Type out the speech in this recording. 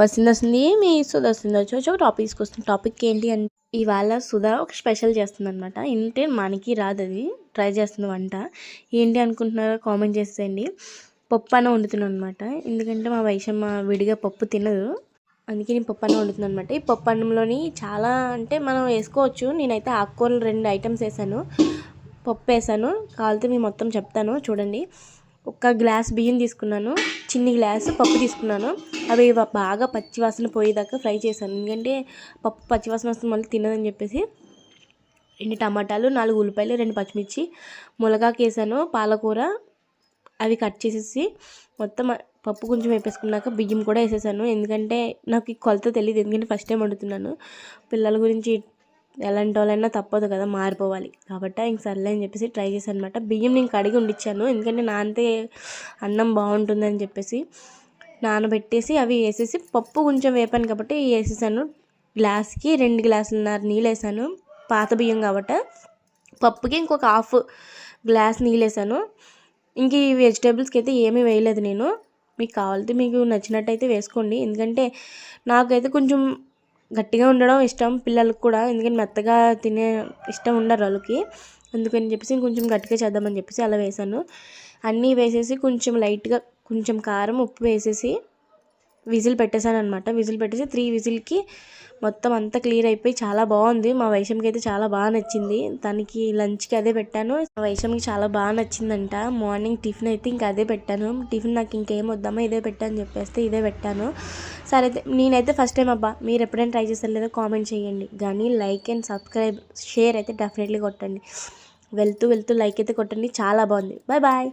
వస్తుంది మీ సుధా వస్తుంది వచ్చి ఒక టాపిక్ తీసుకొస్తుంది. టాపిక్ ఏంటి అంటే ఇవాళ సుధా ఒక స్పెషల్ చేస్తుంది అనమాట. ఏంటంటే మనకి రాదు, అది ట్రై చేస్తుంది వంట. ఏంటి అనుకుంటున్నారో కామెంట్ చేసేయండి. పప్పు అన్నం వండుతున్నాను అనమాట. ఎందుకంటే మా వైషమ్మ విడిగా పప్పు తినదు, అందుకే నేను పప్పు అన్నం వండుతున్నాను అనమాట. ఈ పప్పు అన్నంలోని చాలా అంటే మనం వేసుకోవచ్చు. నేనైతే ఆకుకూరలు 2 ఐటమ్స్ వేసాను, పప్పు వేసాను. కావాలితే మేము మొత్తం చెప్తాను చూడండి. ఒక గ్లాస్ బియ్యం తీసుకున్నాను, చిన్ని గ్లాసు పప్పు తీసుకున్నాను. అవి బాగా పచ్చివాసన పోయేదాకా ఫ్రై చేశాను. ఎందుకంటే పప్పు పచ్చివాసన వస్తుంది మళ్ళీ తినదని చెప్పేసి. 2 టమాటాలు, 4 ఉల్లిపాయలు, 2 పచ్చిమిర్చి, మునగాకు వేసాను, పాలకూర అవి కట్ చేసేసి మొత్తం పప్పు కొంచెం వేపేసుకున్నాక బియ్యం కూడా వేసేసాను. ఎందుకంటే నాకు ఈ కొలత తెలియదు, ఎందుకంటే ఫస్ట్ టైం వండుతున్నాను. పిల్లల గురించి ఎలాంటి వాళ్ళైనా తప్పదు కదా, మారిపోవాలి కాబట్టి ఇంక సర్లే అని చెప్పేసి ట్రై చేశాను అనమాట. బియ్యం నేను కడిగి ఉండిచ్చాను, ఎందుకంటే నానితే అన్నం బాగుంటుందని చెప్పేసి నానబెట్టేసి అవి వేసేసి పప్పు కొంచెం వేపాను కాబట్టి వేసేసాను. గ్లాస్కి 2 గ్లాసులున్నర నీళ్ళు వేసాను, పాత బియ్యం కాబట్టి. పప్పుకి ఇంకొక హాఫ్ గ్లాస్ నీళ్ళు వేసాను. ఇంక ఈ వెజిటేబుల్స్కి అయితే ఏమీ వేయలేదు నేను. మీకు కావాలంటే మీకు నచ్చినట్టయితే వేసుకోండి. ఎందుకంటే నాకైతే కొంచెం గట్టిగా ఉండడం ఇష్టం, పిల్లలకు కూడా. ఎందుకంటే మెత్తగా తినే ఇష్టం ఉండరు వాళ్ళకి, అందుకని చెప్పేసి కొంచెం గట్టిగా చేద్దామని చెప్పేసి అలా వేసాను. అన్నీ వేసేసి కొంచెం లైట్గా కొంచెం కారం, ఉప్పు వేసేసి విజిల్ పెట్టేశాను అనమాట. విజిల్ పెట్టేసి 3 విజిల్కి మొత్తం అంతా క్లియర్ అయిపోయి చాలా బాగుంది. మా వైషమ్కి అయితే చాలా బాగా నచ్చింది. తనకి లంచ్కి అదే పెట్టాను. మా వైషమ్కి చాలా బాగా నచ్చిందంట. మార్నింగ్ టిఫిన్ అయితే ఇంకా అదే పెట్టాను. టిఫిన్ నాకు ఇంకేం వద్దామా ఇదే పెట్టాను చెప్పేస్తే ఇదే పెట్టాను. సరే అయితే నేనైతే ఫస్ట్ టైం అబ్బా, మీరు ఎప్పుడైనా ట్రై చేస్తారు లేదో కామెంట్ చేయండి. కానీ లైక్ అండ్ సబ్స్క్రైబ్ షేర్ అయితే డెఫినెట్లీ కొట్టండి. వెళ్తూ లైక్ అయితే కొట్టండి. చాలా బాగుంది. Bye bye.